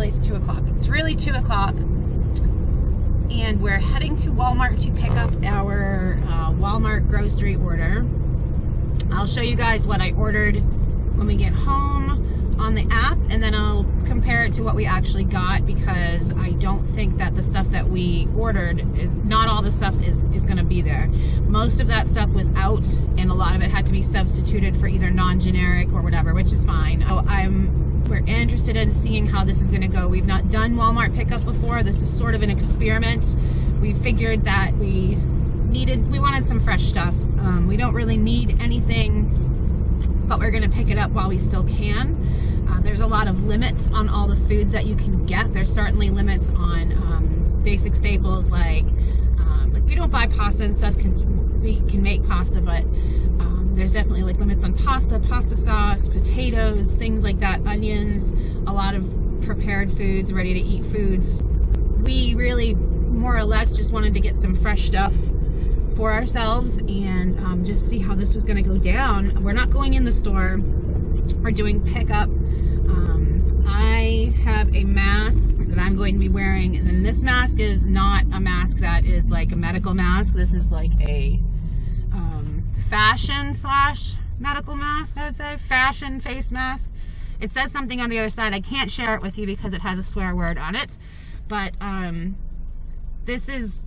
really, it's 2 o'clock. It's really 2 o'clock. And we're heading to Walmart to pick up our Walmart grocery order. I'll show you guys what I ordered when we get home on the app, and then I'll compare it to what we actually got, because I don't think that the stuff that we ordered is, not all the stuff is going to be there. Most of that stuff was out, and a lot of it had to be substituted for either non-generic or whatever, which is fine. We're interested in seeing how this is going to go. We've not done Walmart pickup before. This is sort of an experiment. We figured that we wanted some fresh stuff. We don't really need anything, but we're going to pick it up while we still can. There's a lot of limits on all the foods that you can get. There's certainly limits on basic staples like we don't buy pasta and stuff because we can make pasta, but there's definitely like limits on pasta sauce, potatoes, things like that, onions, a lot of prepared foods, ready to eat foods. We really more or less just wanted to get some fresh stuff for ourselves and just see how this was going to go down. We're not going in the store. We're doing pickup. I have a mask that I'm going to be wearing, and then this mask is not a mask that is like a medical mask. This is like a fashion / medical mask, I would say. Fashion face mask. It says something on the other side. I can't share it with you because it has a swear word on it. But this is,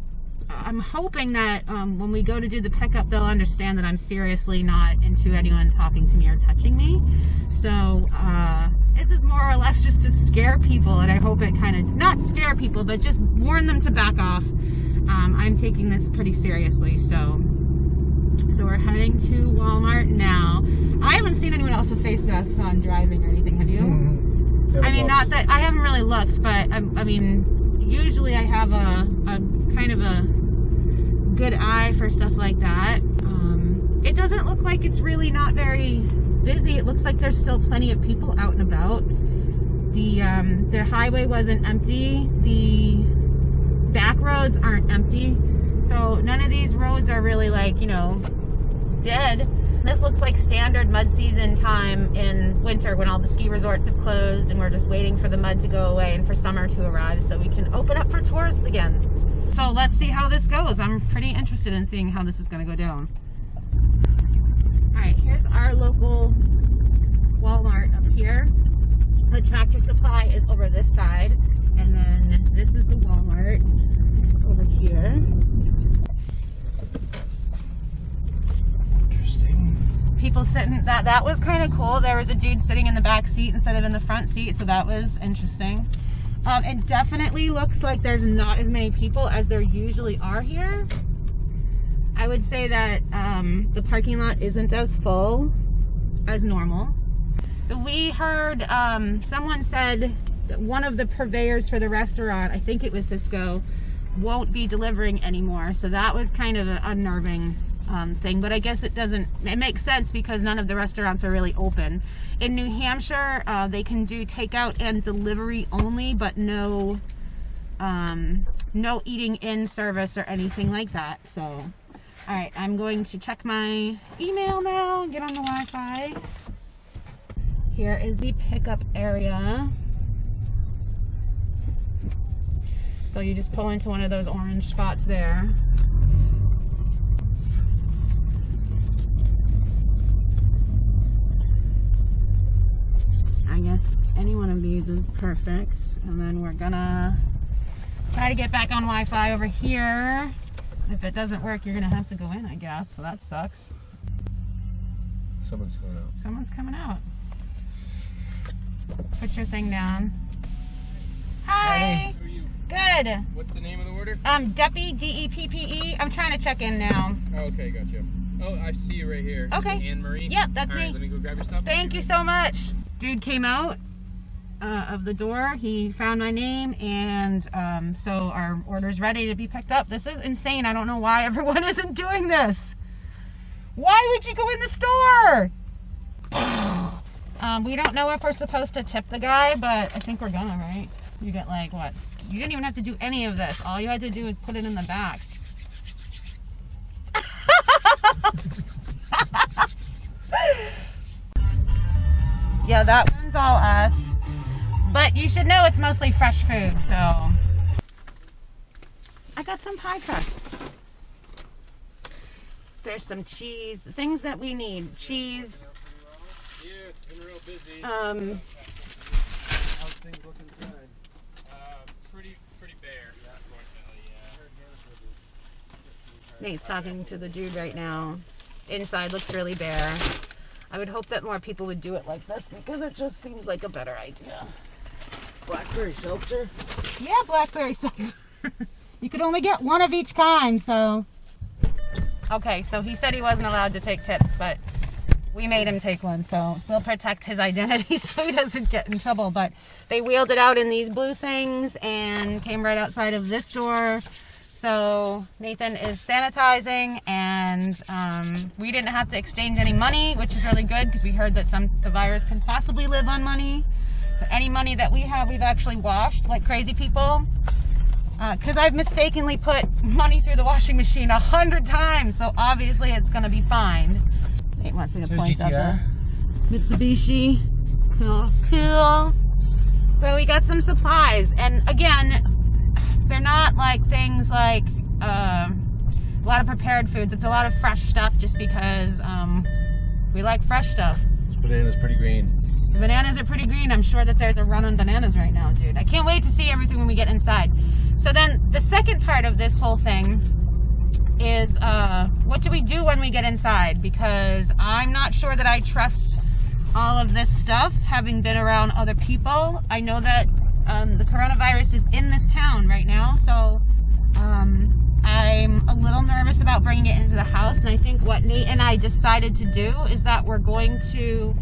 I'm hoping that when we go to do the pickup, they'll understand that I'm seriously not into anyone talking to me or touching me. So this is more or less just to scare people, and I hope it kind of, not scare people, but just warn them to back off. I'm taking this pretty seriously, so we're heading to Walmart now. I haven't seen anyone else with face masks on driving or anything, have you? I mean, not that, I haven't really looked, but I mean, usually I have a kind of a good eye for stuff like that. It doesn't look like it's really not very busy. It looks like there's still plenty of people out and about. The highway wasn't empty. The back roads aren't empty. So none of these roads are really like, you know, dead. This looks like standard mud season time in winter when all the ski resorts have closed and we're just waiting for the mud to go away and for summer to arrive so we can open up for tourists again. So let's see how this goes. I'm pretty interested in seeing how this is going to go down. Alright, here's our local Walmart up here. The Tractor Supply is over this side, and then this is the Walmart over here. People sitting, that was kind of cool. There was a dude sitting in the back seat instead of in the front seat, so that was interesting. It definitely looks like there's not as many people as there usually are here. I would say that the parking lot isn't as full as normal. So we heard someone said that one of the purveyors for the restaurant, I think it was Cisco, won't be delivering anymore. So that was kind of an unnerving thing, but I guess it makes sense because none of the restaurants are really open. In New Hampshire, they can do takeout and delivery only, but no eating in service or anything like that. So, all right, I'm going to check my email now and get on the Wi-Fi. Here is the pickup area. So you just pull into one of those orange spots there. I guess any one of these is perfect. And then we're gonna try to get back on Wi-Fi over here. If it doesn't work, you're gonna have to go in, I guess. So that sucks. Someone's coming out. Someone's coming out. Put your thing down. Hi. Hey. Who are you? Good. What's the name of the order? Deppe, D-E-P-P-E. I'm trying to check in now. Oh, okay, gotcha. Oh, I see you right here. Okay. Anne Marie? Yep, that's me. All right, let me go grab your stuff. Thank you so much. Dude came out of the door. He found my name, and so our order's ready to be picked up. This is insane. I don't know why everyone isn't doing this. Why would you go in the store? We don't know if we're supposed to tip the guy, but I think we're gonna, right? You get like, what? You didn't even have to do any of this. All you had to do is put it in the back. Yeah, that one's all us. But But you should know it's mostly fresh food, so. I got some pie crust. There's some cheese, the things that we need. Cheese. Yeah, it's been real busy. How's things looking inside? Pretty bare, unfortunately, yeah. Nate's talking to the dude right now. Inside looks really bare. I would hope that more people would do it like this because it just seems like a better idea. Blackberry seltzer? Yeah, blackberry seltzer. You could only get one of each kind, so. Okay, so he said he wasn't allowed to take tips, but we made him take one, so we'll protect his identity so he doesn't get in trouble. But they wheeled it out in these blue things and came right outside of this door. So Nathan is sanitizing, and we didn't have to exchange any money, which is really good because we heard that the virus can possibly live on money. So any money that we have, we've actually washed like crazy people. Because I've mistakenly put money through the washing machine 100 times, so obviously it's going to be fine. Nate wants me to point out the Mitsubishi. Cool, cool. So we got some supplies, and again, they're not like things like a lot of prepared foods. It's a lot of fresh stuff just because we like fresh stuff. This banana's pretty green. The bananas are pretty green. I'm sure that there's a run on bananas right now, dude. I can't wait to see everything when we get inside. So then the second part of this whole thing is what do we do when we get inside? Because I'm not sure that I trust all of this stuff, having been around other people. I know that the coronavirus is in this town right now, so I'm a little nervous about bringing it into the house. And I think what Nate and I decided to do is that we're going to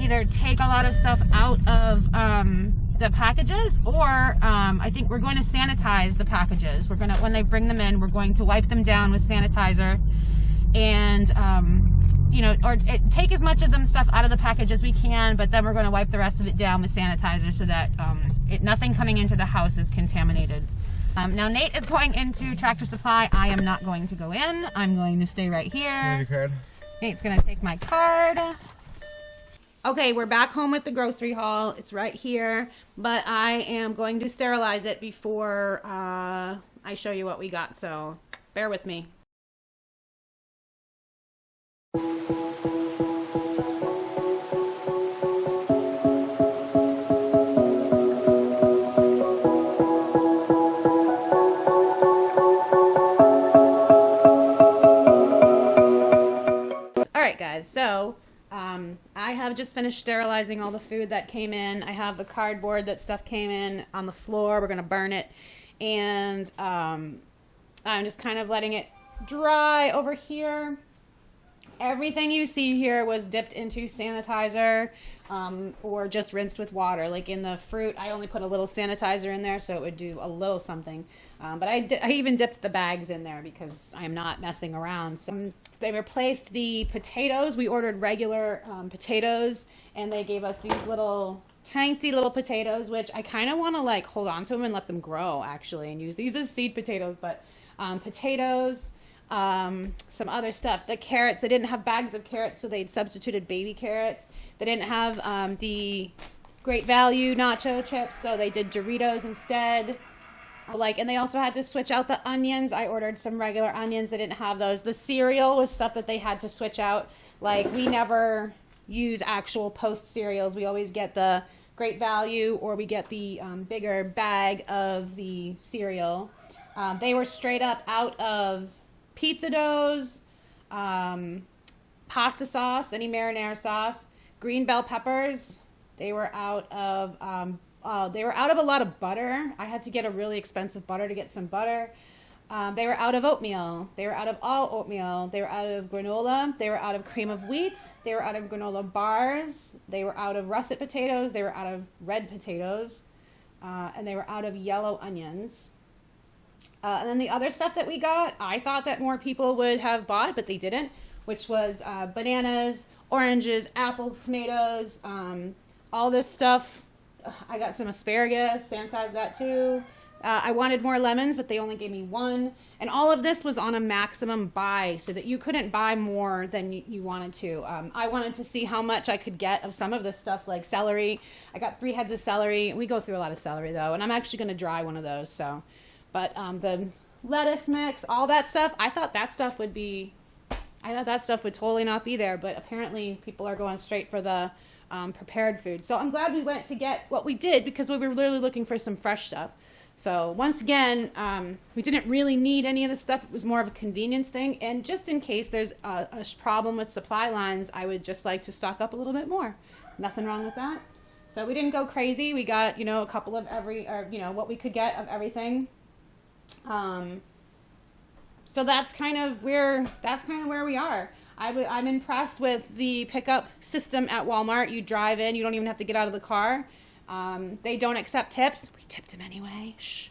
either take a lot of stuff out of the packages, or I think we're going to sanitize the packages. We're gonna, when they bring them in, we're going to wipe them down with sanitizer, and you know, or take as much of them stuff out of the package as we can, but then we're going to wipe the rest of it down with sanitizer so that nothing coming into the house is contaminated. Now Nate is going into Tractor Supply. I am not going to go in. I'm going to stay right here. Your card? Nate's going to take my card. Okay, we're back home with the grocery haul. It's right here, but I am going to sterilize it before I show you what we got, so bear with me. Alright guys, so I have just finished sterilizing all the food that came in. I have the cardboard that stuff came in on the floor. We're going to burn it. And I'm just kind of letting it dry over here. Everything you see here was dipped into sanitizer or just rinsed with water. Like in the fruit, I only put a little sanitizer in there so it would do a little something. But I even dipped the bags in there because I am not messing around. So they replaced the potatoes. We ordered regular potatoes, and they gave us these little tanksy little potatoes, which I kind of want to like hold on to them and let them grow actually and use these as seed potatoes. But potatoes, some other stuff. The carrots, they didn't have bags of carrots, so they'd substituted baby carrots. They didn't have the Great Value nacho chips, so they did Doritos instead. And they also had to switch out the onions. I ordered some regular onions. They didn't have those. The cereal was stuff that they had to switch out. Like, we never use actual Post cereals. We always get the Great Value, or we get the bigger bag of the cereal. They were straight up out of pizza doughs, pasta sauce, any marinara sauce, green bell peppers. They were out of a lot of butter. I had to get a really expensive butter to get some butter. They were out of oatmeal. They were out of all oatmeal. They were out of granola. They were out of cream of wheat. They were out of granola bars. They were out of russet potatoes. They were out of red potatoes. And they were out of yellow onions. And then the other stuff that we got, I thought that more people would have bought, but they didn't, which was bananas, oranges, apples, tomatoes, all this stuff. I got some asparagus, sanitized that too. I wanted more lemons, but they only gave me one. And all of this was on a maximum buy so that you couldn't buy more than you wanted to. I wanted to see how much I could get of some of this stuff like celery. I got 3 heads of celery. We go through a lot of celery though, and I'm actually going to dry one of those. So, but the lettuce mix, all that stuff, I thought that stuff would totally not be there, but apparently people are going straight for the prepared food. So I'm glad we went to get what we did because we were literally looking for some fresh stuff. So once again, we didn't really need any of this stuff. It was more of a convenience thing. And just in case there's a problem with supply lines, I would just like to stock up a little bit more. Nothing wrong with that. So we didn't go crazy. We got, you know, a couple of what we could get of everything. So that's kind of where we are. I'm impressed with the pickup system at Walmart. You drive in, you don't even have to get out of the car. They don't accept tips. We tipped them anyway. Shh.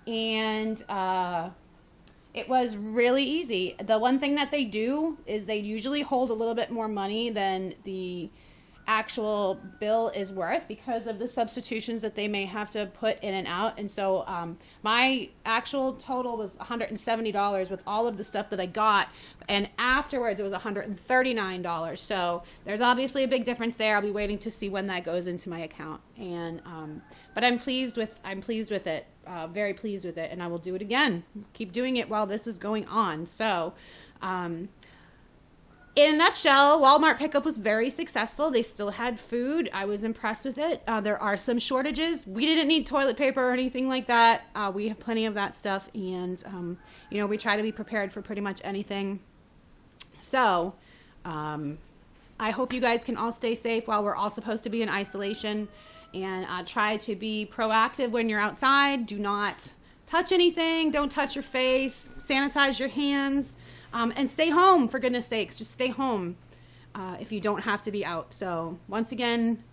And it was really easy. The one thing that they do is they usually hold a little bit more money than the actual bill is worth because of the substitutions that they may have to put in and out. And so my actual total was $170 with all of the stuff that I got, and afterwards it was $139. So there's obviously a big difference there. I'll be waiting to see when that goes into my account. And but I'm pleased with it, very pleased with it, and I will do it again. Keep doing it while this is going on. So in a nutshell, Walmart pickup was very successful. They still had food. I was impressed with it. There are some shortages. We didn't need toilet paper or anything like that. We have plenty of that stuff, and you know, we try to be prepared for pretty much anything. So I hope you guys can all stay safe while we're all supposed to be in isolation, and try to be proactive when you're outside. Do not touch anything. Don't touch your face. Sanitize your hands. And stay home, for goodness sakes. Just stay home if you don't have to be out. So once again,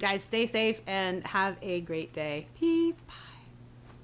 guys, stay safe and have a great day. Peace. Bye.